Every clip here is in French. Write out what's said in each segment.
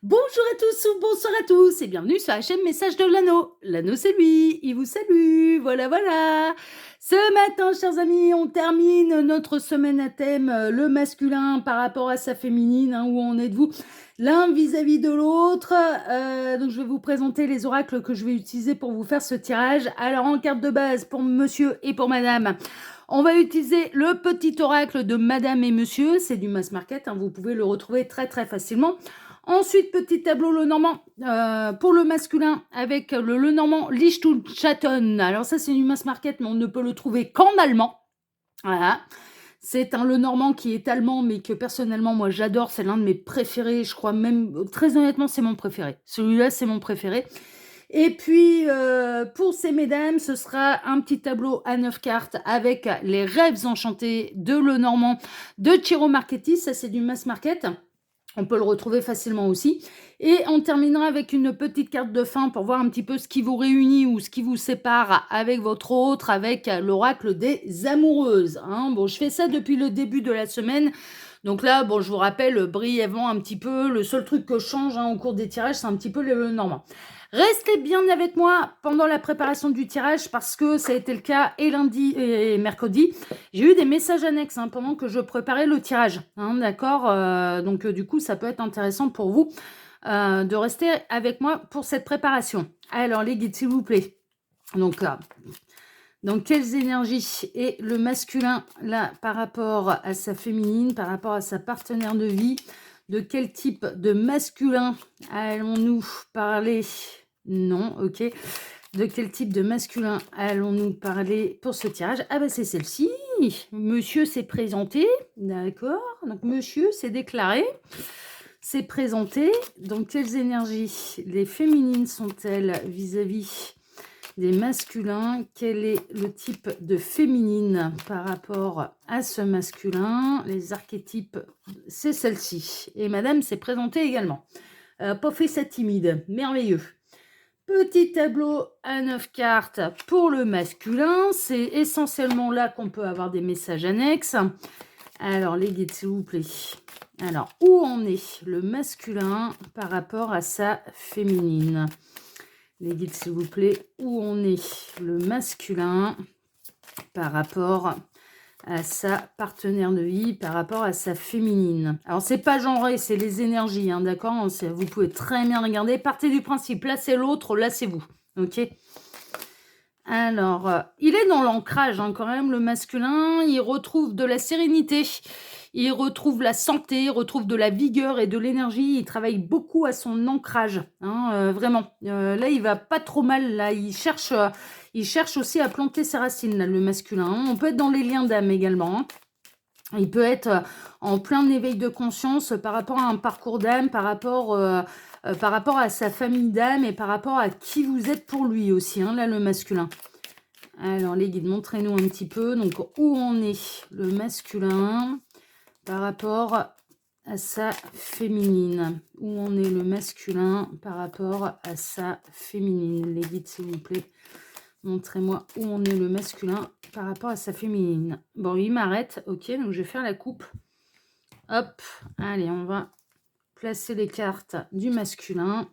Bonjour à tous ou bonsoir à tous et bienvenue sur la chaîne Message de l'Anneau. L'Anneau c'est lui, il vous salue, voilà. Ce matin, chers amis, on termine notre semaine à thème le masculin par rapport à sa féminine, où en êtes-vous l'un vis-à-vis de l'autre. Donc je vais vous présenter les oracles que je vais utiliser pour vous faire ce tirage. Alors en carte de base pour monsieur et pour madame, on va utiliser le petit oracle de madame et monsieur, c'est du mass market, vous pouvez le retrouver très facilement. Ensuite, petit tableau Lenormand pour le masculin avec le Lenormand Lichtchaton. Alors ça, c'est du mass market, mais on ne peut le trouver qu'en allemand. Voilà. C'est un Lenormand qui est allemand, mais que personnellement, moi, j'adore. C'est l'un de mes préférés. Je crois même, très honnêtement, c'est mon préféré. Celui-là, c'est mon préféré. Et puis, pour ces mesdames, ce sera un petit tableau à 9 cartes avec les rêves enchantés de Lenormand de Ciro Marchetti. Ça, c'est du mass market. On peut le retrouver facilement aussi. Et on terminera avec une petite carte de fin pour voir un petit peu ce qui vous réunit ou ce qui vous sépare avec votre autre, avec l'oracle des amoureuses. Bon, je fais ça depuis le début de la semaine. Donc là, bon, je vous rappelle brièvement un petit peu, le seul truc que je change au cours des tirages, c'est un petit peu le normand. Restez bien avec moi pendant la préparation du tirage parce que ça a été le cas et lundi et mercredi. J'ai eu des messages annexes pendant que je préparais le tirage. D'accord. Donc du coup, ça peut être intéressant pour vous de rester avec moi pour cette préparation. Alors les guides, s'il vous plaît. Donc là, dans quelles énergies est le masculin là par rapport à sa féminine, par rapport à sa partenaire de vie? De quel type de masculin allons-nous parler? Non, ok. De quel type de masculin allons-nous parler pour ce tirage? Ah bah c'est celle-ci. Monsieur s'est présenté, d'accord. Donc monsieur s'est déclaré, s'est présenté. Donc quelles énergies les féminines sont-elles vis-à-vis des masculins? Quel est le type de féminine par rapport à ce masculin? Les archétypes, c'est celle-ci. Et madame s'est présentée également. Pas fait ça timide, merveilleux. Petit tableau à 9 cartes pour le masculin. C'est essentiellement là qu'on peut avoir des messages annexes. Alors, les guides, s'il vous plaît. Alors, où en est le masculin par rapport à sa féminine? Les guides, s'il vous plaît. Où en est le masculin par rapport à sa partenaire de vie, par rapport à sa féminine? Alors, c'est pas genré, c'est les énergies, d'accord? Vous pouvez très bien regarder. Partez du principe, là c'est l'autre, là c'est vous, ok? Alors, il est dans l'ancrage quand même, le masculin. Il retrouve de la sérénité, il retrouve la santé, il retrouve de la vigueur et de l'énergie. Il travaille beaucoup à son ancrage, vraiment. Là, il va pas trop mal. Là, il cherche aussi à planter ses racines, là, le masculin. On peut être dans les liens d'âme également. Il peut être en plein éveil de conscience par rapport à un parcours d'âme, par rapport à sa famille d'âme et par rapport à qui vous êtes pour lui aussi, là, le masculin. Alors, les guides, montrez-nous un petit peu. Donc, où en est le masculin par rapport à sa féminine? Où en est le masculin par rapport à sa féminine? Les guides, s'il vous plaît. Montrez-moi où on est le masculin par rapport à sa féminine. Bon, il m'arrête. Ok, donc je vais faire la coupe. Hop, allez, on va placer les cartes du masculin.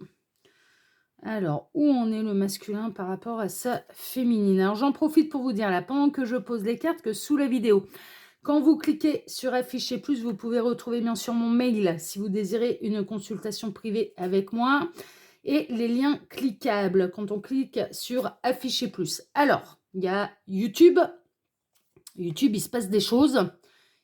Alors, où en est le masculin par rapport à sa féminine? Alors, j'en profite pour vous dire, là, pendant que je pose les cartes, que sous la vidéo, quand vous cliquez sur afficher plus, vous pouvez retrouver bien sûr mon mail si vous désirez une consultation privée avec moi. Et les liens cliquables quand on clique sur afficher plus. Alors, il y a YouTube. YouTube, il se passe des choses.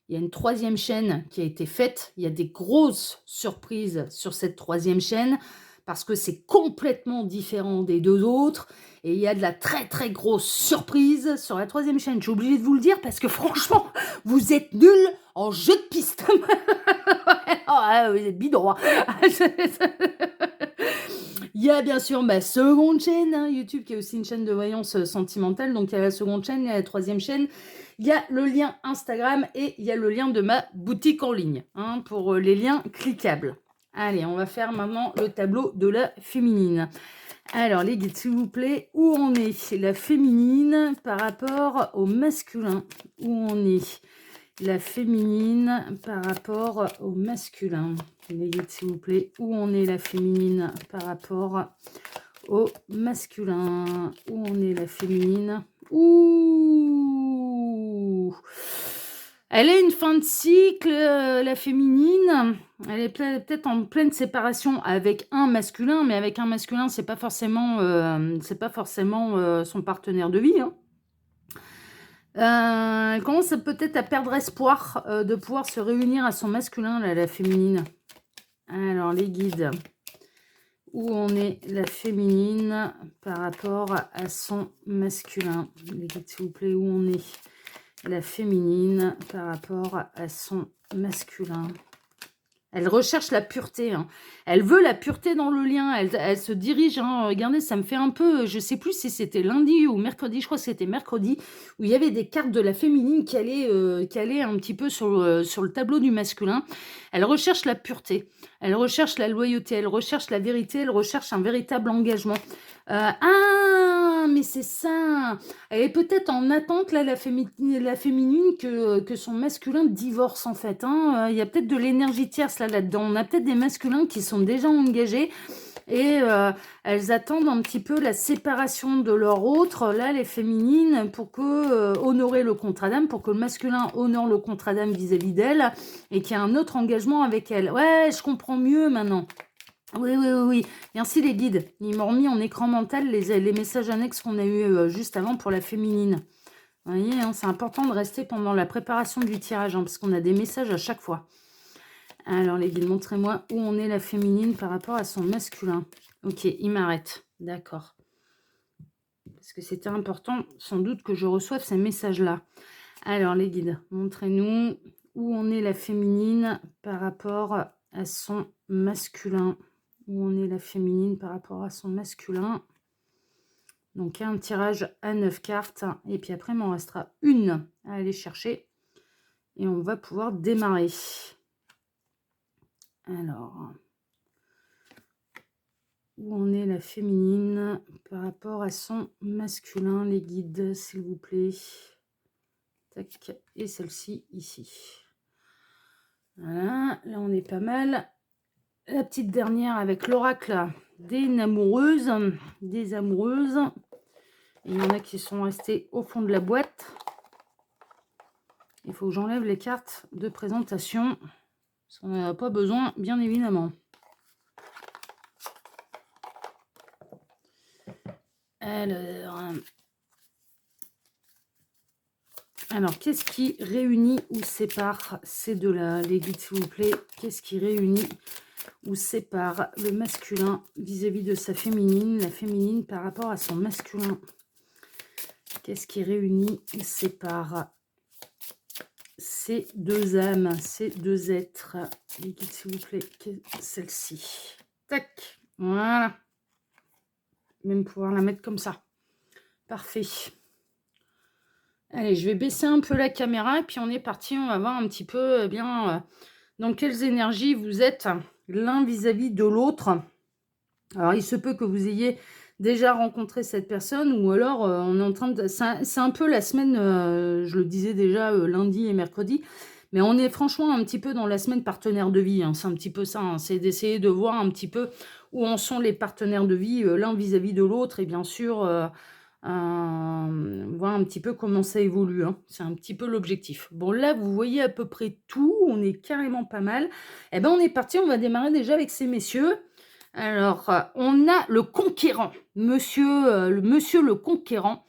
Il y a une troisième chaîne qui a été faite. Il y a des grosses surprises sur cette troisième chaîne parce que c'est complètement différent des deux autres. Et il y a de la très grosse surprise sur la troisième chaîne. Je suis obligée de vous le dire parce que franchement, vous êtes nuls en jeu de piste. Vous êtes bidon. Il y a bien sûr ma seconde chaîne, YouTube, qui est aussi une chaîne de voyance sentimentale. Donc, il y a la seconde chaîne, il y a la troisième chaîne. Il y a le lien Instagram et il y a le lien de ma boutique en ligne pour les liens cliquables. Allez, on va faire maintenant le tableau de la féminine. Alors, les guides, s'il vous plaît, où en est la féminine par rapport au masculin? Où en est la féminine par rapport au masculin? Les guides, s'il vous plaît. Où on est la féminine par rapport au masculin? Où on est la féminine? Ouh! Elle a une fin de cycle, la féminine. Elle est peut-être en pleine séparation avec un masculin, mais avec un masculin, c'est pas forcément, son partenaire de vie, hein. Elle commence peut-être à perdre espoir, de pouvoir se réunir à son masculin, là, la féminine. Alors, les guides. Où on est la féminine par rapport à son masculin? Les guides, s'il vous plaît, où on est la féminine par rapport à son masculin? Elle recherche la pureté, hein. Elle veut la pureté dans le lien. Elle se dirige, hein. Regardez, ça me fait un peu... Je sais plus si c'était lundi ou mercredi. Je crois que c'était mercredi. Où il y avait des cartes de la féminine qui allaient un petit peu sur le tableau du masculin. Elle recherche la pureté. Elle recherche la loyauté. Elle recherche la vérité. Elle recherche un véritable engagement. Mais c'est ça. Elle est peut-être en attente, là, la féminine, que son masculin divorce, en fait, hein. Il y a peut-être de l'énergie tierce là-dedans. On a peut-être des masculins qui sont déjà engagés et elles attendent un petit peu la séparation de leur autre, là, les féminines, pour honorer le contrat d'âme, pour que le masculin honore le contrat d'âme vis-à-vis d'elle et qu'il y ait un autre engagement avec elle. Ouais, je comprends mieux maintenant. Oui, oui, oui, oui. Merci les guides. Ils m'ont remis en écran mental les messages annexes qu'on a eu juste avant pour la féminine. Vous voyez, hein, c'est important de rester pendant la préparation du tirage, hein, parce qu'on a des messages à chaque fois. Alors les guides, montrez-moi où on est la féminine par rapport à son masculin. Ok, il m'arrête. D'accord. Parce que c'était important, sans doute, que je reçoive ces messages-là. Alors les guides, montrez-nous où on est la féminine par rapport à son masculin. Où on est la féminine par rapport à son masculin. Donc un tirage à 9 cartes. Et puis après, il m'en restera une à aller chercher. Et on va pouvoir démarrer. Alors, où on est la féminine par rapport à son masculin, les guides, s'il vous plaît. Tac, et celle-ci ici. Voilà, là on est pas mal. La petite dernière avec l'oracle des amoureuses. Des amoureuses. Il y en a qui sont restées au fond de la boîte. Il faut que j'enlève les cartes de présentation. Parce qu'on n'en a pas besoin, bien évidemment. Alors, qu'est-ce qui réunit ou sépare ces deux-là, les guides, s'il vous plaît? Qu'est-ce qui réunit ou sépare le masculin vis-à-vis de sa féminine, la féminine par rapport à son masculin? Qu'est-ce qui réunit ou sépare ces deux âmes, ces deux êtres? Les guides, s'il vous plaît, celle-ci. Tac, voilà. Même pouvoir la mettre comme ça. Parfait. Allez, je vais baisser un peu la caméra et puis on est parti. On va voir un petit peu dans quelles énergies vous êtes l'un vis-à-vis de l'autre. Alors, il se peut que vous ayez déjà rencontré cette personne ou alors on est en train de... C'est un peu la semaine, je le disais déjà lundi et mercredi, mais on est franchement un petit peu dans la semaine partenaire de vie, hein. C'est un petit peu ça, hein. C'est d'essayer de voir un petit peu où en sont les partenaires de vie l'un vis-à-vis de l'autre et bien sûr voir un petit peu comment ça évolue, hein. C'est un petit peu l'objectif. Bon, là, vous voyez à peu près tout, on est carrément pas mal. Eh ben, on est parti, on va démarrer déjà avec ces messieurs. Alors, on a le conquérant, monsieur le conquérant.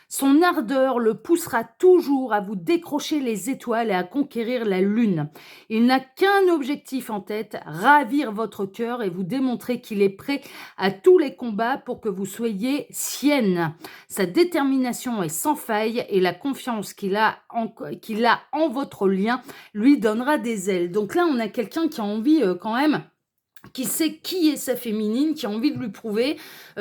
Son ardeur le poussera toujours à vous décrocher les étoiles et à conquérir la lune. Il n'a qu'un objectif en tête, ravir votre cœur et vous démontrer qu'il est prêt à tous les combats pour que vous soyez sienne. Sa détermination est sans faille et la confiance qu'il a en votre lien lui donnera des ailes. Donc là, on a quelqu'un qui a envie quand même, qui sait qui est sa féminine, qui a envie de lui prouver,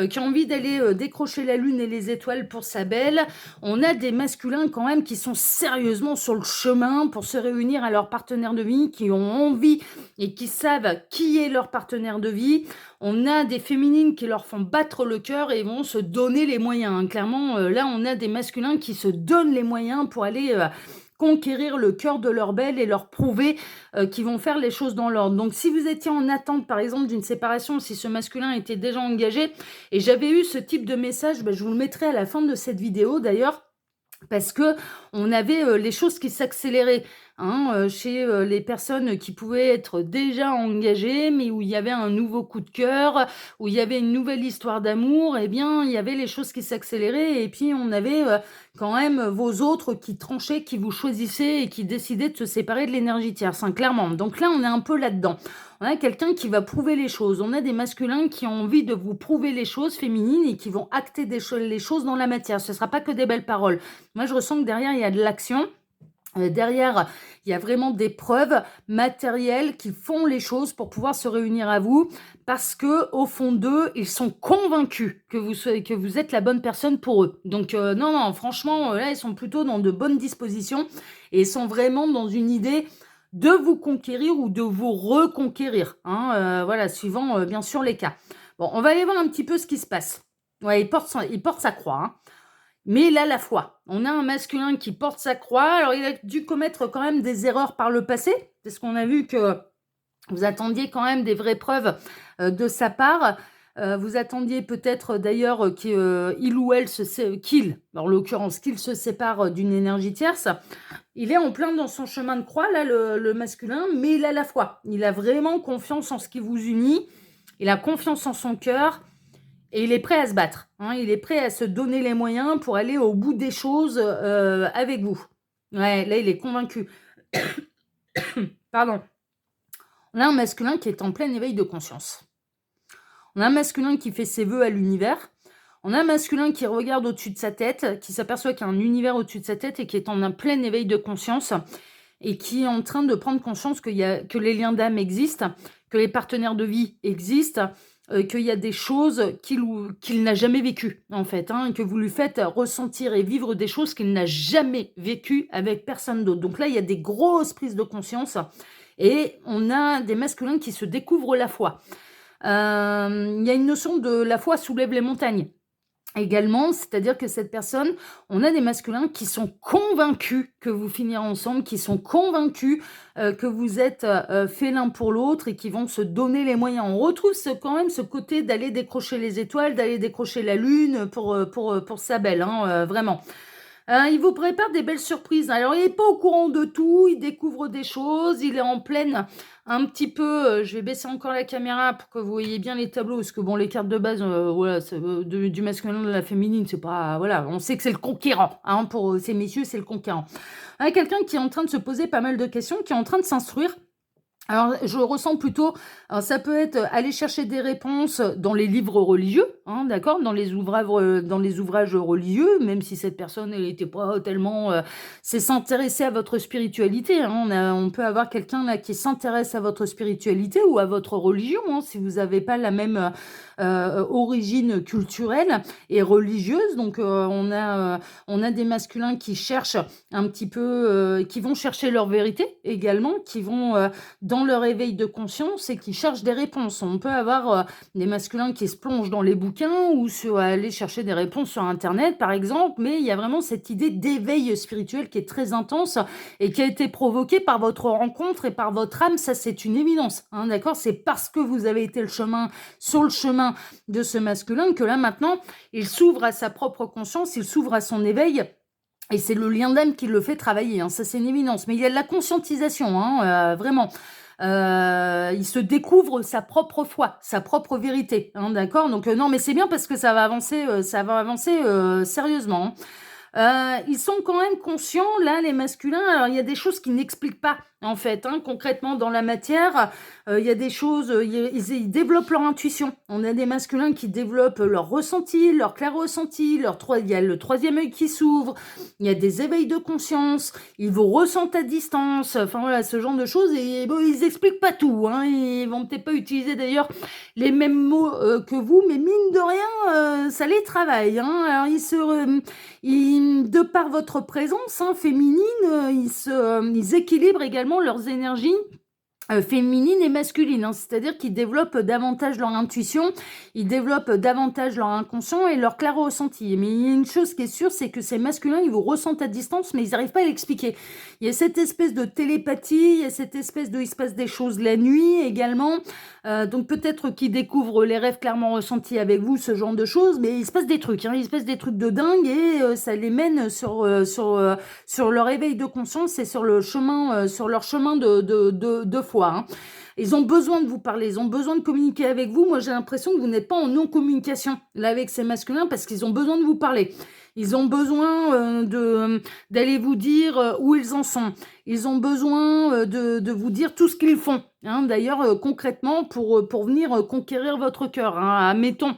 qui a envie d'aller décrocher la lune et les étoiles pour sa belle. On a des masculins quand même qui sont sérieusement sur le chemin pour se réunir à leur partenaire de vie, qui ont envie et qui savent qui est leur partenaire de vie. On a des féminines qui leur font battre le cœur et vont se donner les moyens, hein. Clairement, là, on a des masculins qui se donnent les moyens pour aller conquérir le cœur de leur belle et leur prouver qu'ils vont faire les choses dans l'ordre. Donc si vous étiez en attente par exemple d'une séparation, si ce masculin était déjà engagé, et j'avais eu ce type de message, je vous le mettrai à la fin de cette vidéo d'ailleurs, parce que on avait les choses qui s'accéléraient chez les personnes qui pouvaient être déjà engagées, mais où il y avait un nouveau coup de cœur, où il y avait une nouvelle histoire d'amour, eh bien, il y avait les choses qui s'accéléraient et puis on avait quand même vos autres qui tranchaient, qui vous choisissaient et qui décidaient de se séparer de l'énergie tierce, clairement. Donc là, on est un peu là-dedans. On a quelqu'un qui va prouver les choses. On a des masculins qui ont envie de vous prouver les choses féminines et qui vont acter les choses dans la matière. Ce ne sera pas que des belles paroles. Moi, je ressens que derrière, il y a de l'action. Derrière, il y a vraiment des preuves matérielles qui font les choses pour pouvoir se réunir à vous parce que au fond d'eux, ils sont convaincus que vous êtes la bonne personne pour eux. Donc non, franchement, là, ils sont plutôt dans de bonnes dispositions et ils sont vraiment dans une idée de vous conquérir ou de vous reconquérir. Voilà, suivant bien sûr les cas. Bon, on va aller voir un petit peu ce qui se passe. Ouais, il porte sa croix, mais il a la foi. On a un masculin qui porte sa croix. Alors, il a dû commettre quand même des erreurs par le passé, parce qu'on a vu que vous attendiez quand même des vraies preuves de sa part. Vous attendiez peut-être d'ailleurs qu'il ou elle en l'occurrence, qu'il se sépare d'une énergie tierce. Il est en plein dans son chemin de croix, là, le masculin, mais il a la foi. Il a vraiment confiance en ce qui vous unit. Il a confiance en son cœur. Et il est prêt à se battre. Il est prêt à se donner les moyens pour aller au bout des choses avec vous. Ouais, là, il est convaincu. Pardon. On a un masculin qui est en plein éveil de conscience. On a un masculin qui fait ses vœux à l'univers. On a un masculin qui regarde au-dessus de sa tête, qui s'aperçoit qu'il y a un univers au-dessus de sa tête et qui est en un plein éveil de conscience et qui est en train de prendre conscience que les liens d'âme existent, que les partenaires de vie existent, qu'il y a des choses qu'il n'a jamais vécues, en fait, que vous lui faites ressentir et vivre des choses qu'il n'a jamais vécues avec personne d'autre. Donc là, il y a des grosses prises de conscience et on a des masculins qui se découvrent la foi. Il y a une notion de la foi soulève les montagnes. Également, c'est-à-dire que cette personne, on a des masculins qui sont convaincus que vous finirez ensemble, qui sont convaincus que vous êtes faits l'un pour l'autre et qui vont se donner les moyens. On retrouve quand même ce côté d'aller décrocher les étoiles, d'aller décrocher la lune pour sa belle, vraiment. Il vous prépare des belles surprises. Alors, il n'est pas au courant de tout, il découvre des choses, il est en pleine un petit peu... je vais baisser encore la caméra pour que vous voyez bien les tableaux, parce que bon, les cartes de base, voilà, du masculin, de la féminine, c'est pas... Voilà, on sait que c'est le conquérant. Pour ces messieurs, c'est le conquérant. Quelqu'un qui est en train de se poser pas mal de questions, qui est en train de s'instruire. Alors, je ressens plutôt, ça peut être aller chercher des réponses dans les livres religieux, d'accord, dans les ouvrages religieux, même si cette personne n'était pas tellement, c'est s'intéresser à votre spiritualité. On peut avoir quelqu'un là qui s'intéresse à votre spiritualité ou à votre religion, si vous n'avez pas la même origine culturelle et religieuse. Donc, on a des masculins qui cherchent un petit peu, qui vont chercher leur vérité également, qui vont dans leur éveil de conscience et qui cherchent des réponses. On peut avoir des masculins qui se plongent dans les bouquins ou aller chercher des réponses sur Internet, par exemple, mais il y a vraiment cette idée d'éveil spirituel qui est très intense et qui a été provoquée par votre rencontre et par votre âme, ça c'est une évidence, d'accord. C'est parce que vous avez été sur le chemin de ce masculin que là maintenant, il s'ouvre à sa propre conscience, il s'ouvre à son éveil. Et c'est le lien d'âme qui le fait travailler, ça c'est une évidence. Mais il y a de la conscientisation, vraiment. Il se découvre sa propre foi, sa propre vérité, d'accord. Donc non, mais c'est bien parce que ça va avancer sérieusement. Ils sont quand même conscients, là, les masculins. Alors, il y a des choses qu'ils n'expliquent pas, en fait, concrètement, dans la matière. Il y a des choses, ils développent leur intuition. On a des masculins qui développent leur ressenti, leur clair ressenti, il y a le troisième œil qui s'ouvre, il y a des éveils de conscience, ils vous ressentent à distance, enfin voilà, ce genre de choses. Et bon, ils expliquent pas tout, ils vont peut-être pas utiliser d'ailleurs les mêmes mots que vous, mais mine de rien, ça les travaille. Alors, de par votre présence féminine, ils équilibrent également leurs énergies féminine et masculine, hein. C'est-à-dire qu'ils développent davantage leur intuition, ils développent davantage leur inconscient et leur clair-ressenti. Mais il y a une chose qui est sûre, c'est que ces masculins, ils vous ressentent à distance, mais ils n'arrivent pas à l'expliquer. Il y a cette espèce de télépathie, il y a cette espèce de... Il se passe des choses la nuit également. Donc peut-être qu'ils découvrent les rêves clairement ressentis avec vous, ce genre de choses, mais il se passe des trucs, hein. Il se passe des trucs de dingue et ça les mène sur leur éveil de conscience et sur le chemin, sur leur chemin de foi, hein. Ils ont besoin de vous parler, ils ont besoin de communiquer avec vous. Moi, j'ai l'impression que vous n'êtes pas en non-communication là avec ces masculins parce qu'ils ont besoin de vous parler. Ils ont besoin d'aller vous dire où ils en sont. Ils ont besoin de vous dire tout ce qu'ils font, hein. D'ailleurs, concrètement, pour venir conquérir votre cœur, hein. Admettons,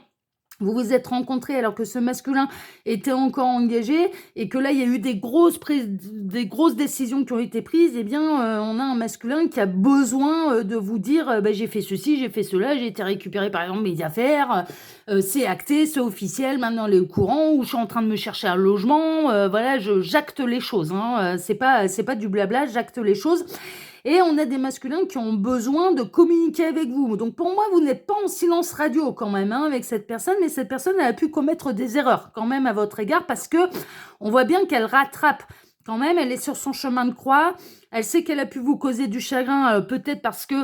vous vous êtes rencontrés alors que ce masculin était encore engagé et que là, il y a eu des grosses décisions qui ont été prises. Eh bien, on a un masculin qui a besoin de vous dire bah, j'ai fait ceci, j'ai fait cela, j'ai été récupérer par exemple mes affaires, c'est acté, c'est officiel, maintenant elle est au courant, ou je suis en train de me chercher un logement. Voilà, j'acte les choses, hein. C'est pas du blabla, j'acte les choses. Et on a des masculins qui ont besoin de communiquer avec vous. Donc pour moi, vous n'êtes pas en silence radio quand même, hein, avec cette personne, mais cette personne elle a pu commettre des erreurs quand même à votre égard parce que on voit bien qu'elle rattrape. Quand même, elle est sur son chemin de croix. Elle sait qu'elle a pu vous causer du chagrin, peut-être parce que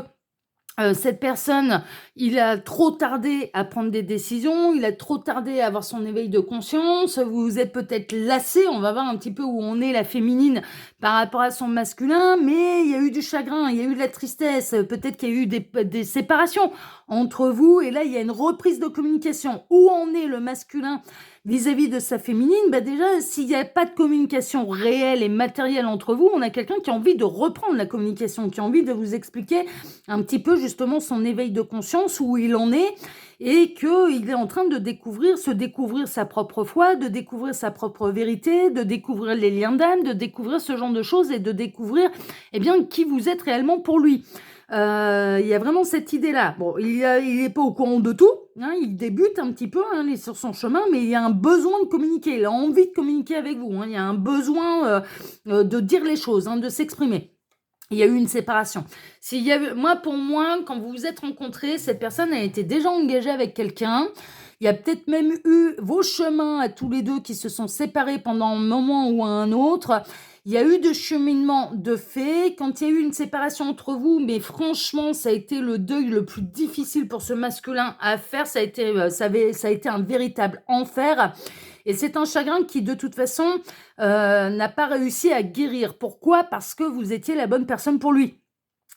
cette personne, il a trop tardé à prendre des décisions, il a trop tardé à avoir son éveil de conscience, vous vous êtes peut-être lassé, on va voir un petit peu où on est la féminine par rapport à son masculin, mais il y a eu du chagrin, il y a eu de la tristesse, peut-être qu'il y a eu des séparations entre vous, et là il y a une reprise de communication. Où en est le masculin vis-à-vis de sa féminine? Bah déjà, s'il n'y a pas de communication réelle et matérielle entre vous, on a quelqu'un qui a envie de reprendre la communication, qui a envie de vous expliquer un petit peu justement son éveil de conscience, où il en est, et qu'il est en train de se découvrir sa propre foi, de découvrir sa propre vérité, de découvrir les liens d'âme, de découvrir ce genre de choses et de découvrir eh bien, qui vous êtes réellement pour lui. Il y a vraiment cette idée-là. Bon, il est pas au courant de tout, hein, il débute un petit peu, hein, il est sur son chemin, mais il y a un besoin de communiquer, il a envie de communiquer avec vous, hein, il y a un besoin de dire les choses, hein, de s'exprimer. Il y a eu une séparation. Pour moi, quand vous vous êtes rencontrés, cette personne a été déjà engagée avec quelqu'un. Il y a peut-être même eu vos chemins à tous les deux qui se sont séparés pendant un moment ou un autre. Il y a eu de cheminement de fait. Quand il y a eu une séparation entre vous, mais franchement, ça a été le deuil le plus difficile pour ce masculin à faire. Ça a été un véritable enfer. Et c'est un chagrin qui, de toute façon, n'a pas réussi à guérir. Pourquoi? Parce que vous étiez la bonne personne pour lui.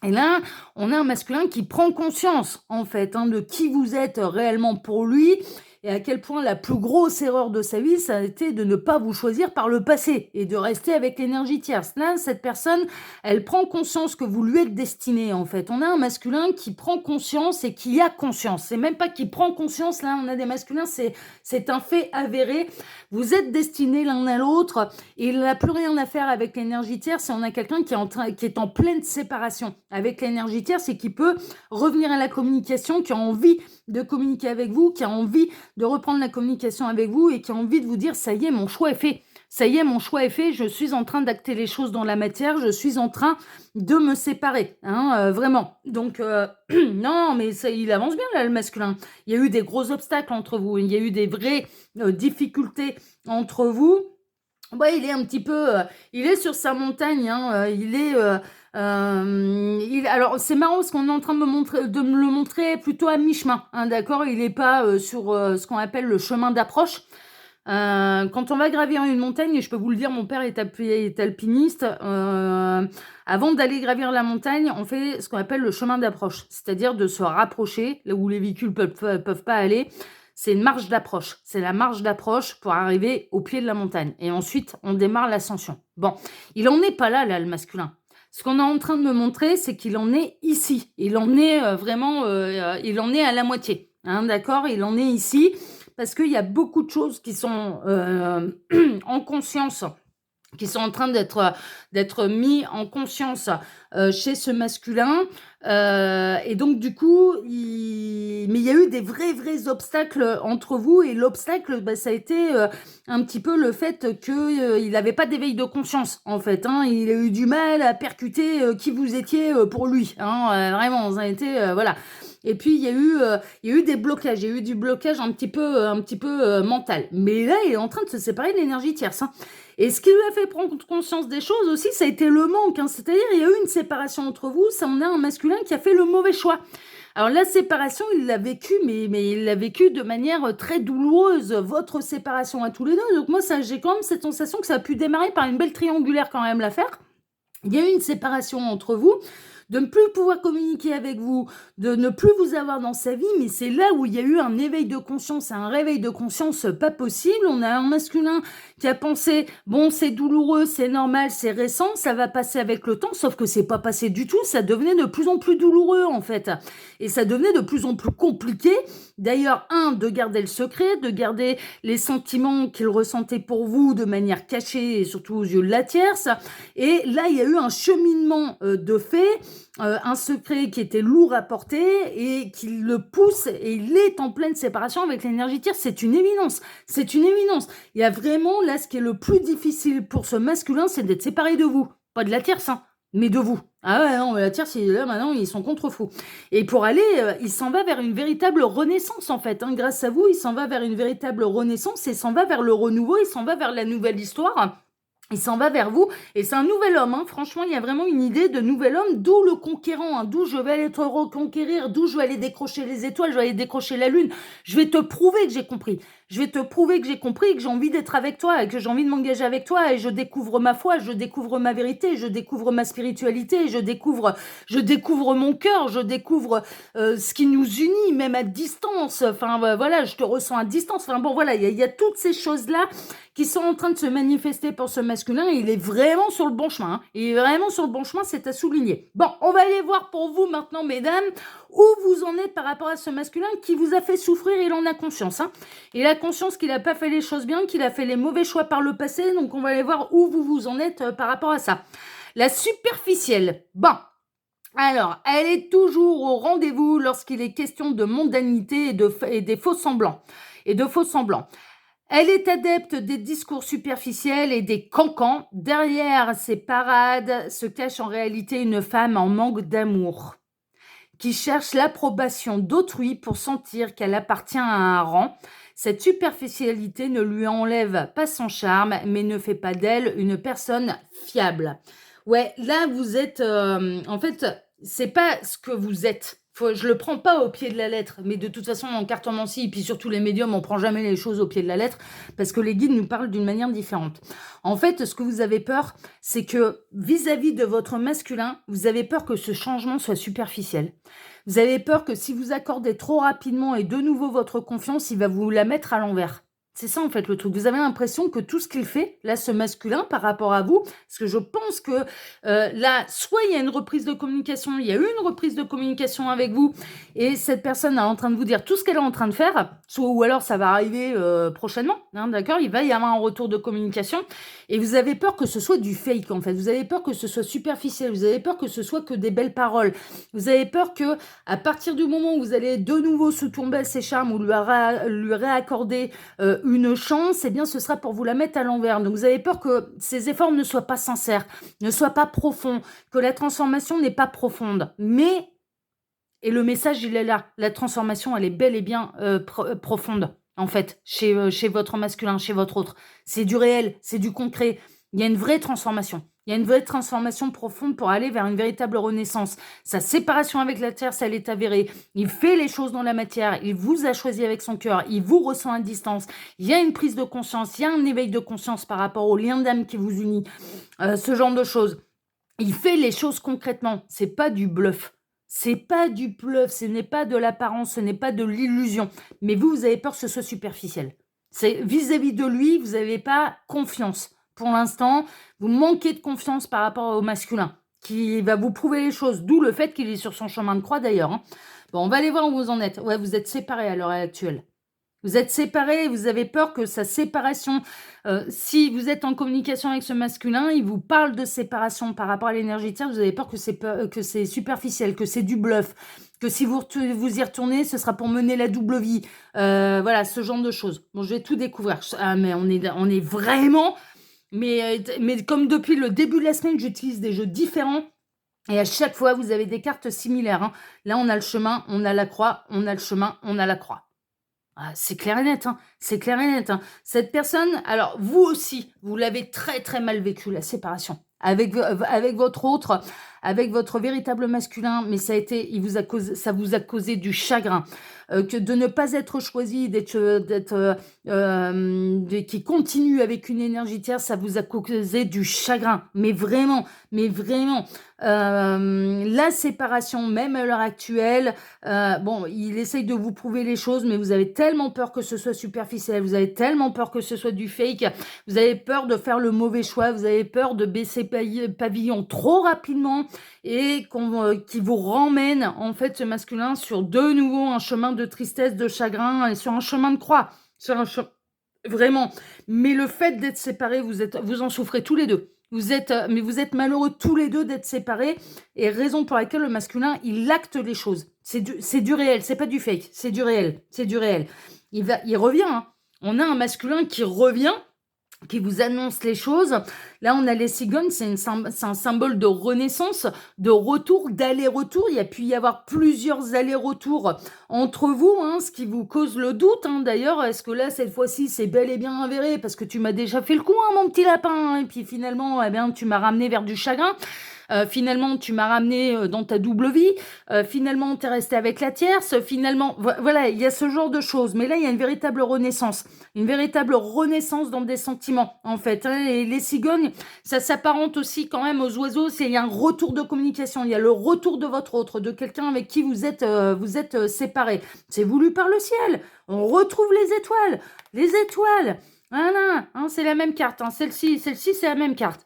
Et là, on a un masculin qui prend conscience, en fait, hein, de qui vous êtes réellement pour lui et à quel point la plus grosse erreur de sa vie, ça a été de ne pas vous choisir par le passé et de rester avec l'énergie tierce. Là, cette personne, elle prend conscience que vous lui êtes destiné, en fait. On a un masculin qui prend conscience et qui a conscience. C'est même pas qui prend conscience, là, on a des masculins, c'est un fait avéré. Vous êtes destinés l'un à l'autre et il n'a plus rien à faire avec l'énergie tierce. Et on a quelqu'un qui est en pleine séparation avec l'énergie tierce et qui peut revenir à la communication, qui a envie de communiquer avec vous, qui a envie de reprendre la communication avec vous et qui a envie de vous dire ça y est, mon choix est fait. Ça y est, mon choix est fait, je suis en train d'acter les choses dans la matière, je suis en train de me séparer, hein, vraiment. Donc, non, mais ça, il avance bien, là, le masculin. Il y a eu des gros obstacles entre vous, il y a eu des vraies difficultés entre vous. Ouais, il est un petit peu... il est sur sa montagne, hein, alors, c'est marrant parce qu'on est en train de me le montrer plutôt à mi-chemin, hein, d'accord? Il n'est pas sur ce qu'on appelle le chemin d'approche. Quand on va gravir une montagne, et je peux vous le dire, mon père est alpiniste, avant d'aller gravir la montagne, on fait ce qu'on appelle le chemin d'approche, c'est-à-dire de se rapprocher, là où les véhicules peuvent pas aller. C'est une marche d'approche. C'est la marche d'approche pour arriver au pied de la montagne. Et ensuite, on démarre l'ascension. Bon, il en est pas là, le masculin. Ce qu'on est en train de me montrer, c'est qu'il en est ici. Il en est vraiment, il en est à la moitié. Hein, d'accord? Il en est ici parce qu'il y a beaucoup de choses qui sont en conscience, qui sont en train d'être mis en conscience chez ce masculin. Et donc, du coup, mais il y a eu des vrais obstacles entre vous, et l'obstacle, bah, ça a été un petit peu le fait que il n'avait pas d'éveil de conscience, en fait. Hein. Il a eu du mal à percuter qui vous étiez pour lui. Hein. Vraiment, ça a été voilà. Et puis il y a eu des blocages, il y a eu du blocage un petit peu mental. Mais là, il est en train de se séparer de l'énergie tierce. Hein. Et ce qui lui a fait prendre conscience des choses aussi, ça a été le manque. Hein. C'est-à-dire, il y a eu une séparation entre vous, ça en a un masculin qui a fait le mauvais choix. Alors la séparation, il l'a vécu, mais il l'a vécu de manière très douloureuse, votre séparation à tous les deux. Donc moi, j'ai quand même cette sensation que ça a pu démarrer par une belle triangulaire quand même l'affaire. Il y a eu une séparation entre vous, de ne plus pouvoir communiquer avec vous, de ne plus vous avoir dans sa vie, mais c'est là où il y a eu un éveil de conscience, un réveil de conscience pas possible. On a un masculin qui a pensé, bon, c'est douloureux, c'est normal, c'est récent, ça va passer avec le temps, sauf que c'est pas passé du tout, ça devenait de plus en plus douloureux, en fait. Et ça devenait de plus en plus compliqué. D'ailleurs, de garder le secret, de garder les sentiments qu'il ressentait pour vous de manière cachée et surtout aux yeux de la tierce. Et là, il y a eu un cheminement de fait, un secret qui était lourd à porter et qui le pousse, et il est en pleine séparation avec l'énergie tierce. C'est une évidence. C'est une évidence. Il y a vraiment, là, ce qui est le plus difficile pour ce masculin, c'est d'être séparé de vous. Pas de la tierce, hein, mais de vous. Ah ouais, non, la tierce, là, maintenant, ils sont contre fous. Et pour aller, il s'en va vers une véritable renaissance, en fait. Hein. Grâce à vous, il s'en va vers une véritable renaissance, et s'en va vers le renouveau, il s'en va vers la nouvelle histoire. Il s'en va vers vous, et c'est un nouvel homme. Hein. Franchement, il y a vraiment une idée de nouvel homme, d'où le conquérant, hein, d'où je vais aller te reconquérir, d'où je vais aller décrocher les étoiles, je vais aller décrocher la lune. Je vais te prouver que j'ai compris. Je vais te prouver que j'ai compris, que j'ai envie d'être avec toi, et que j'ai envie de m'engager avec toi, et je découvre ma foi, je découvre ma vérité, je découvre ma spiritualité, je découvre mon cœur, je découvre ce qui nous unit, même à distance. Enfin, voilà, je te ressens à distance. Enfin, bon, voilà, il y a toutes ces choses-là qui sont en train de se manifester pour ce masculin, et il est vraiment sur le bon chemin. Hein. Il est vraiment sur le bon chemin, c'est à souligner. Bon, on va aller voir pour vous maintenant, mesdames, où vous en êtes par rapport à ce masculin qui vous a fait souffrir. Il en a conscience. Hein. Il a conscience qu'il n'a pas fait les choses bien, qu'il a fait les mauvais choix par le passé, donc on va aller voir où vous en êtes par rapport à ça. La superficielle. Bon. Alors, elle est toujours au rendez-vous lorsqu'il est question de mondanité et des faux semblants. Elle est adepte des discours superficiels et des cancans. Derrière ces parades se cache en réalité une femme en manque d'amour, qui cherche l'approbation d'autrui pour sentir qu'elle appartient à un rang. Cette superficialité ne lui enlève pas son charme, mais ne fait pas d'elle une personne fiable. Ouais, là, vous êtes... en fait, c'est pas ce que vous êtes. Je le prends pas au pied de la lettre, mais de toute façon, en cartomancie, et puis surtout les médiums, on prend jamais les choses au pied de la lettre, parce que les guides nous parlent d'une manière différente. En fait, ce que vous avez peur, c'est que vis-à-vis de votre masculin, vous avez peur que ce changement soit superficiel. Vous avez peur que si vous accordez trop rapidement et de nouveau votre confiance, il va vous la mettre à l'envers. C'est ça, en fait, le truc. Vous avez l'impression que tout ce qu'il fait, là, ce masculin, par rapport à vous, parce que je pense que là, soit il y a une reprise de communication, il y a eu une reprise de communication avec vous, et cette personne est en train de vous dire tout ce qu'elle est en train de faire, ou alors ça va arriver prochainement, hein, d'accord. Il va y avoir un retour de communication, et vous avez peur que ce soit du fake, en fait. Vous avez peur que ce soit superficiel, vous avez peur que ce soit que des belles paroles. Vous avez peur que, à partir du moment où vous allez de nouveau se tomber à ses charmes, ou lui réaccorder une chance, eh bien ce sera pour vous la mettre à l'envers. Donc vous avez peur que ces efforts ne soient pas sincères, ne soient pas profonds, que la transformation n'est pas profonde. Mais, et le message il est là, la transformation elle est bel et bien profonde, en fait, chez votre masculin, chez votre autre. C'est du réel, c'est du concret. Il y a une vraie transformation. Il y a une vraie transformation profonde pour aller vers une véritable renaissance. Sa séparation avec la terre, ça l'est avéré. Il fait les choses dans la matière. Il vous a choisi avec son cœur. Il vous ressent à distance. Il y a une prise de conscience. Il y a un éveil de conscience par rapport au lien d'âme qui vous unit. Ce genre de choses. Il fait les choses concrètement. C'est pas du bluff. C'est pas du bluff. Ce n'est pas de l'apparence. Ce n'est pas de l'illusion. Mais vous avez peur que ce soit superficiel. C'est vis-à-vis de lui, vous n'avez pas confiance. Pour l'instant, vous manquez de confiance par rapport au masculin, qui va vous prouver les choses, d'où le fait qu'il est sur son chemin de croix d'ailleurs. Hein. Bon, on va aller voir où vous en êtes. Ouais, vous êtes séparés à l'heure actuelle. Vous êtes séparés, vous avez peur que sa séparation, si vous êtes en communication avec ce masculin, il vous parle de séparation par rapport à l'énergie tierce, vous avez peur que c'est superficiel, que c'est du bluff, que si vous y retournez, ce sera pour mener la double vie. Voilà, ce genre de choses. Bon, je vais tout découvrir. Ah, mais on est vraiment mais comme depuis le début de la semaine, j'utilise des jeux différents et à chaque fois, vous avez des cartes similaires, hein. Là, on a le chemin, on a la croix, on a le chemin, on a la croix. Ah, c'est clair et net, hein, c'est clair et net, hein. Cette personne, alors vous aussi, vous l'avez très, très mal vécu, la séparation. Avec votre autre, avec votre véritable masculin, mais ça vous a causé du chagrin. Que de ne pas être choisi, qui continue avec une énergie tierce, ça vous a causé du chagrin. Mais vraiment, mais vraiment. La séparation, même à l'heure actuelle, bon, il essaye de vous prouver les choses, mais vous avez tellement peur que ce soit superficiel, vous avez tellement peur que ce soit du fake, vous avez peur de faire le mauvais choix, vous avez peur de baisser pavillon trop rapidement et qui vous ramène, en fait, ce masculin sur de nouveau un chemin de tristesse, de chagrin et sur un chemin de croix. Vraiment. Mais le fait d'être séparés, vous en souffrez tous les deux. Mais vous êtes malheureux tous les deux d'être séparés et raison pour laquelle le masculin, il acte les choses. C'est du réel, c'est pas du fake, c'est du réel, c'est du réel. Il revient, hein. On a un masculin qui revient, qui vous annonce les choses. Là, on a les cigognes, c'est un symbole de renaissance, de retour, d'aller-retour. Il y a pu y avoir plusieurs allers-retours entre vous, hein, ce qui vous cause le doute. Hein. D'ailleurs, est-ce que là, cette fois-ci, c'est bel et bien avéré? Parce que tu m'as déjà fait le coup, hein, mon petit lapin. Hein, et puis finalement, eh bien, tu m'as ramené vers du chagrin. Finalement, tu m'as ramené dans ta double vie. Finalement, tu es resté avec la tierce. Finalement, voilà, il y a ce genre de choses. Mais là, il y a une véritable renaissance. Une véritable renaissance dans des sentiments, en fait. Hein. Et les cigognes, ça s'apparente aussi quand même aux oiseaux. Il y a un retour de communication. Il y a le retour de votre autre, de quelqu'un avec qui vous êtes séparés. C'est voulu par le ciel. On retrouve les étoiles. Les étoiles. Voilà, hein, c'est la même carte. Hein. Celle-ci, c'est la même carte.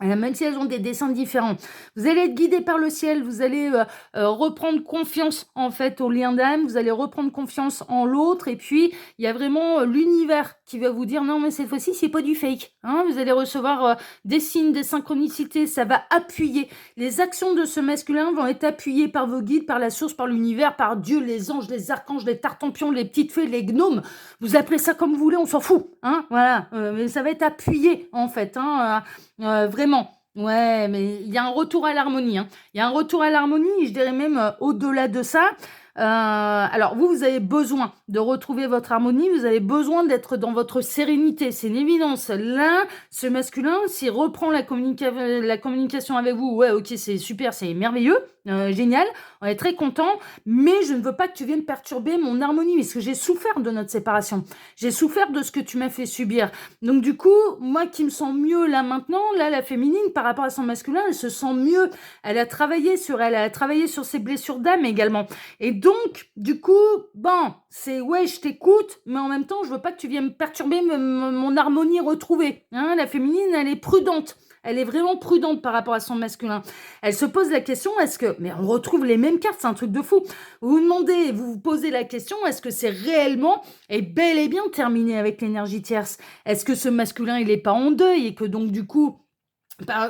Même si elles ont des dessins différents. Vous allez être guidé par le ciel, vous allez reprendre confiance en fait au lien d'âme, vous allez reprendre confiance en l'autre et puis il y a vraiment l'univers qui va vous dire non mais cette fois-ci c'est pas du fake. Hein, vous allez recevoir des signes, des synchronicités, ça va appuyer. Les actions de ce masculin vont être appuyées par vos guides, par la source, par l'univers, par Dieu, les anges, les archanges, les tartampions, les petites fées, les gnomes. Vous appelez ça comme vous voulez, on s'en fout. Hein, voilà, mais ça va être appuyé en fait. Hein, vraiment. Ouais, mais il y a un retour à l'harmonie. Hein. Il y a un retour à l'harmonie, je dirais même au-delà de ça. Alors, vous avez besoin de retrouver votre harmonie, vous avez besoin d'être dans votre sérénité, c'est une évidence. Là, ce masculin, s'il reprend la communication avec vous, ouais, ok, c'est super, c'est merveilleux, génial, on est très content, mais je ne veux pas que tu viennes perturber mon harmonie, parce que j'ai souffert de notre séparation, j'ai souffert de ce que tu m'as fait subir. Donc du coup, moi qui me sens mieux là maintenant, là, la féminine, par rapport à son masculin, elle se sent mieux, elle a travaillé sur ses blessures d'âme également. Et donc, du coup, bon, c'est ouais, je t'écoute, mais en même temps, je veux pas que tu viennes me perturber mon harmonie retrouvée. Hein, la féminine, elle est prudente. Elle est vraiment prudente par rapport à son masculin. Elle se pose la question, mais on retrouve les mêmes cartes, c'est un truc de fou. Vous vous posez la question, est-ce que c'est réellement et bel et bien terminé avec l'énergie tierce? Est-ce que ce masculin, il est pas en deuil et que donc, du coup,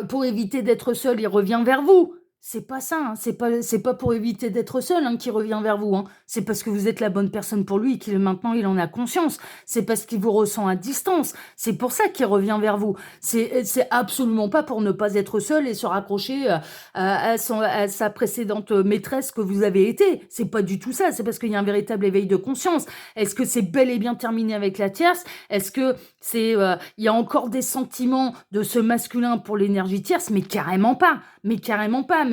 pour éviter d'être seul, il revient vers vous? C'est pas ça, hein. C'est pas pour éviter d'être seul qu'il revient vers vous. Hein. C'est parce que vous êtes la bonne personne pour lui et qu'il maintenant il en a conscience. C'est parce qu'il vous ressent à distance. C'est pour ça qu'il revient vers vous. C'est absolument pas pour ne pas être seul et se raccrocher à sa précédente maîtresse que vous avez été. C'est pas du tout ça. C'est parce qu'il y a un véritable éveil de conscience. Est-ce que c'est bel et bien terminé avec la tierce? Est-ce que il y a encore des sentiments de ce masculin pour l'énergie tierce? Mais carrément pas.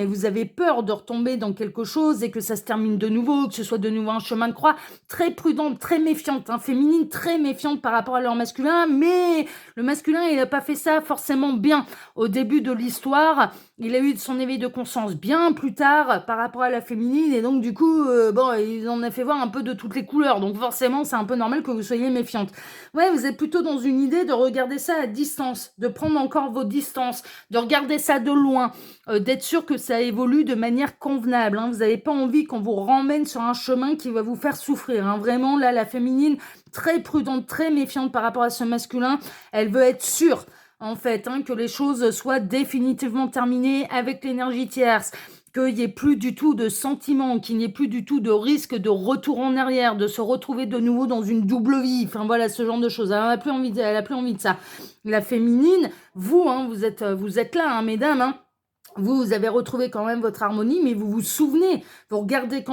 Mais vous avez peur de retomber dans quelque chose et que ça se termine de nouveau, que ce soit de nouveau un chemin de croix. Très prudente, très méfiante, hein, féminine, très méfiante par rapport à leur masculin, mais le masculin, il n'a pas fait ça forcément bien au début de l'histoire. il a eu son éveil de conscience bien plus tard par rapport à la féminine et donc du coup, bon, il en a fait voir un peu de toutes les couleurs. Donc forcément, c'est un peu normal que vous soyez méfiante. Ouais, vous êtes plutôt dans une idée de regarder ça à distance, de prendre encore vos distances, de regarder ça de loin, d'être sûr que ça évolue de manière convenable, hein. Vous n'avez pas envie qu'on vous ramène sur un chemin qui va vous faire souffrir, hein. Vraiment, là, la féminine, très prudente, très méfiante par rapport à ce masculin, elle veut être sûre en fait, hein, que les choses soient définitivement terminées avec l'énergie tierce, qu'il n'y ait plus du tout de sentiments, qu'il n'y ait plus du tout de risque de retour en arrière, de se retrouver de nouveau dans une double vie, enfin voilà, ce genre de choses. Elle n'a plus envie de ça. La féminine, vous, hein, vous êtes là, hein, mesdames, hein. Vous avez retrouvé quand même votre harmonie, mais vous vous souvenez, quand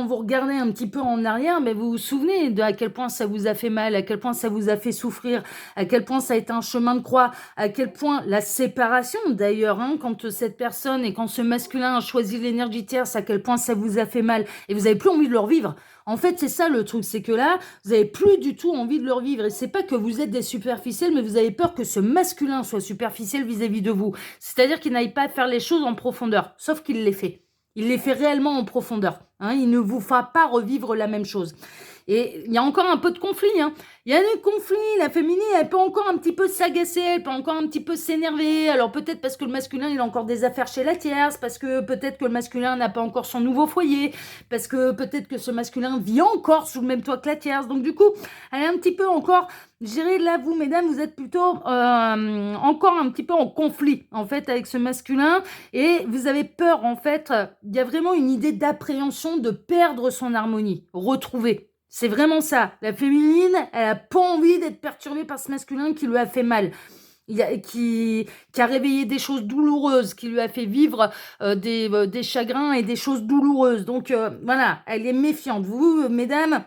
vous regardez un petit peu en arrière, mais vous vous souvenez de à quel point ça vous a fait mal, à quel point ça vous a fait souffrir, à quel point ça a été un chemin de croix, à quel point la séparation d'ailleurs, hein, quand cette personne et quand ce masculin a choisi l'énergie tierce, à quel point ça vous a fait mal, et vous n'avez plus envie de le revivre. En fait, c'est ça le truc, c'est que là, vous n'avez plus du tout envie de le revivre. Et c'est pas que vous êtes des superficiels, mais vous avez peur que ce masculin soit superficiel vis-à-vis de vous. C'est-à-dire qu'il n'aille pas faire les choses en profondeur, sauf qu'il les fait. Il les fait réellement en profondeur, hein. Il ne vous fera pas revivre la même chose. Et il y a encore un peu de conflit, hein. Il y a des conflits, la féminine, elle peut encore un petit peu s'agacer, elle peut encore un petit peu s'énerver. Alors peut-être parce que le masculin, il a encore des affaires chez la tierce, parce que peut-être que le masculin n'a pas encore son nouveau foyer, parce que peut-être que ce masculin vit encore sous le même toit que la tierce. Donc du coup, elle est un petit peu encore, je dirais là, vous, mesdames, vous êtes plutôt encore un petit peu en conflit, en fait, avec ce masculin. Et vous avez peur, en fait, il y a vraiment une idée d'appréhension de perdre son harmonie, retrouver. C'est vraiment ça. La féminine, elle a pas envie d'être perturbée par ce masculin qui lui a fait mal. Qui a réveillé des choses douloureuses, qui lui a fait vivre des chagrins et des choses douloureuses. Donc voilà, elle est méfiante. Vous, mesdames,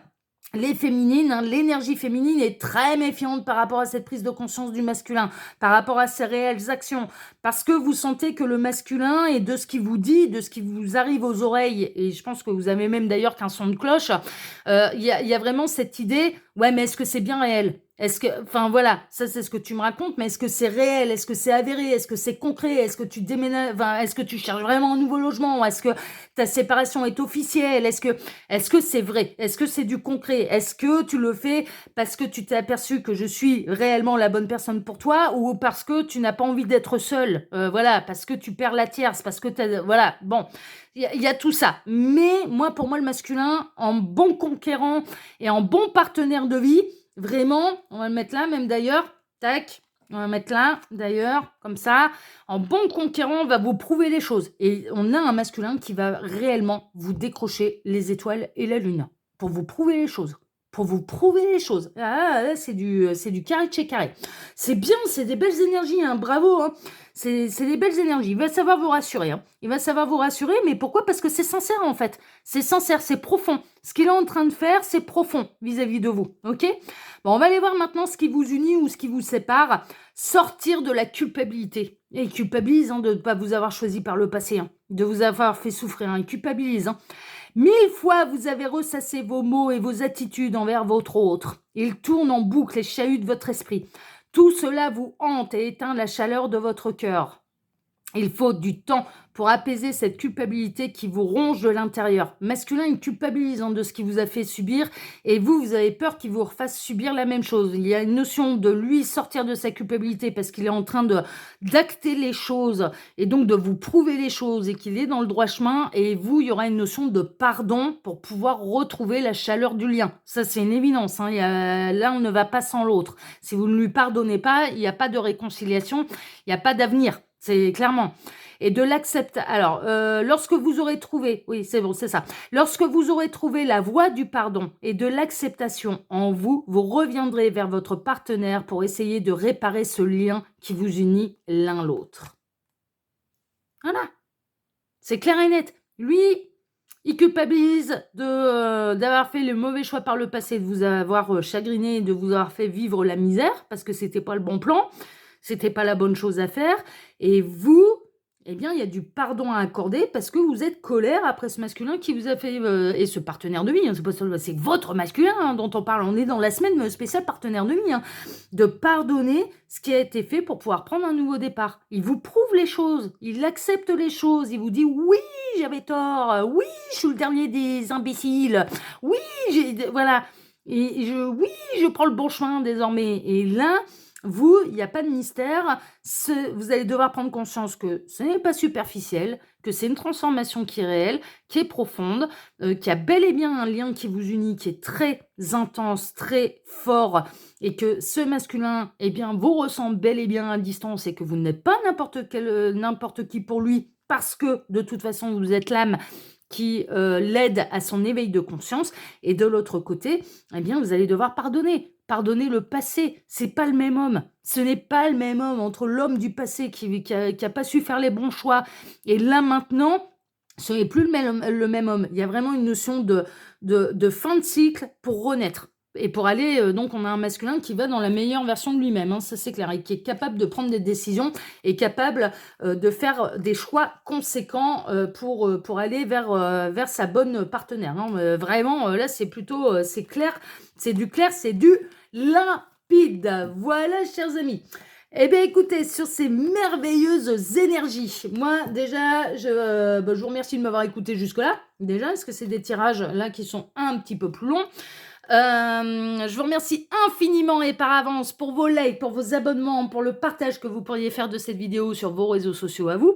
les féminines, hein, l'énergie féminine est très méfiante par rapport à cette prise de conscience du masculin, par rapport à ses réelles actions, parce que vous sentez que le masculin, et de ce qu'il vous dit, de ce qui vous arrive aux oreilles, et je pense que vous avez même d'ailleurs qu'un son de cloche, il y a vraiment cette idée, ouais, mais est-ce que c'est bien réel ? Est-ce que, enfin voilà, ça c'est ce que tu me racontes, mais est-ce que c'est réel? Est-ce que c'est avéré? Est-ce que c'est concret? Est-ce que tu déménages, enfin, est-ce que tu cherches vraiment un nouveau logement? Est-ce que ta séparation est officielle? Est-ce que c'est vrai? Est-ce que c'est du concret? Est-ce que tu le fais parce que tu t'es aperçu que je suis réellement la bonne personne pour toi ou parce que tu n'as pas envie d'être seule? Voilà, parce que tu perds la tierce, parce que voilà, bon. Il y a tout ça. Mais moi, pour moi, le masculin, en bon conquérant et en bon partenaire de vie, vraiment, on va le mettre là, même d'ailleurs, tac, on va le mettre là, d'ailleurs, comme ça, en bon conquérant, on va vous prouver les choses. Et on a un masculin qui va réellement vous décrocher les étoiles et la lune, pour vous prouver les choses. Pour vous prouver les choses. Ah, là, c'est du carré de chez carré. C'est bien, c'est des belles énergies, hein, bravo, hein. C'est des belles énergies. Il va savoir vous rassurer, hein. Il va savoir vous rassurer, mais pourquoi? Parce que c'est sincère, en fait. C'est sincère, c'est profond. Ce qu'il est en train de faire, c'est profond vis-à-vis de vous, ok? Bon, on va aller voir maintenant ce qui vous unit ou ce qui vous sépare. Sortir de la culpabilité. Et il culpabilise, hein, de ne pas vous avoir choisi par le passé, hein, de vous avoir fait souffrir, hein, il culpabilise, hein. 1000 fois vous avez ressassé vos mots et vos attitudes envers votre autre. Il tourne en boucle et chahute votre esprit. Tout cela vous hante et éteint la chaleur de votre cœur. Il faut du temps pour apaiser cette culpabilité qui vous ronge de l'intérieur. Masculin, il culpabilise, hein, de ce qu'il vous a fait subir et vous avez peur qu'il vous refasse subir la même chose. Il y a une notion de lui sortir de sa culpabilité parce qu'il est en train d'acter les choses et donc de vous prouver les choses et qu'il est dans le droit chemin et vous, il y aura une notion de pardon pour pouvoir retrouver la chaleur du lien. Ça, c'est une évidence, hein. Là, on ne va pas sans l'autre. Si vous ne lui pardonnez pas, il n'y a pas de réconciliation, il n'y a pas d'avenir. C'est clairement. Et de l'accepter. Alors, lorsque vous aurez trouvé, oui, c'est bon, c'est ça. Lorsque vous aurez trouvé la voie du pardon et de l'acceptation en vous, vous reviendrez vers votre partenaire pour essayer de réparer ce lien qui vous unit l'un l'autre. Voilà. C'est clair et net. Lui, il culpabilise d'avoir fait le mauvais choix par le passé, de vous avoir chagriné, de vous avoir fait vivre la misère parce que c'était pas le bon plan. C'était pas la bonne chose à faire. Et vous, eh bien, il y a du pardon à accorder parce que vous êtes colère après ce masculin qui vous a fait, et ce partenaire de vie, hein, c'est pas seulement c'est votre masculin, hein, dont on parle. On est dans la semaine, spéciale partenaire de vie, hein. De pardonner ce qui a été fait pour pouvoir prendre un nouveau départ. Il vous prouve les choses, il accepte les choses, il vous dit: «Oui, j'avais tort, oui, je suis le dernier des imbéciles, oui, j'ai» voilà, et oui, je prends le bon chemin désormais, et là, vous, il y a pas de mystère, vous allez devoir prendre conscience que ce n'est pas superficiel, que c'est une transformation qui est réelle, qui est profonde, qu'il y a bel et bien un lien qui vous unit, qui est très intense, très fort, et que ce masculin, eh bien, vous ressent bel et bien à distance, et que vous n'êtes pas n'importe qui pour lui, parce que de toute façon, vous êtes l'âme qui l'aide à son éveil de conscience. Et de l'autre côté, eh bien, vous allez devoir pardonner. Pardonner le passé. C'est pas le même homme. Ce n'est pas le même homme entre l'homme du passé qui a pas su faire les bons choix et là maintenant, ce n'est plus le même homme. Il y a vraiment une notion de fin de cycle pour renaître. Et pour aller, donc on a un masculin qui va dans la meilleure version de lui-même, hein, ça c'est clair, et qui est capable de prendre des décisions, et capable de faire des choix conséquents pour aller vers sa bonne partenaire, hein. Vraiment, là c'est plutôt, c'est clair, c'est du limpide. Voilà, chers amis. Eh bien, écoutez, sur ces merveilleuses énergies, moi, déjà, je vous remercie de m'avoir écouté jusque-là, déjà, parce que c'est des tirages, là, qui sont un petit peu plus longs. Je vous remercie infiniment et par avance pour vos likes, pour vos abonnements, pour le partage que vous pourriez faire de cette vidéo sur vos réseaux sociaux à vous.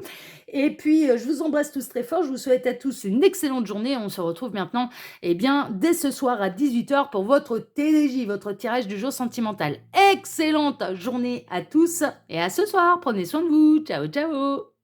Et puis, je vous embrasse tous très fort. Je vous souhaite à tous une excellente journée. On se retrouve maintenant, eh bien, dès ce soir à 18h pour votre TDJ, votre tirage du jour sentimental. Excellente journée à tous et à ce soir. Prenez soin de vous. Ciao, ciao.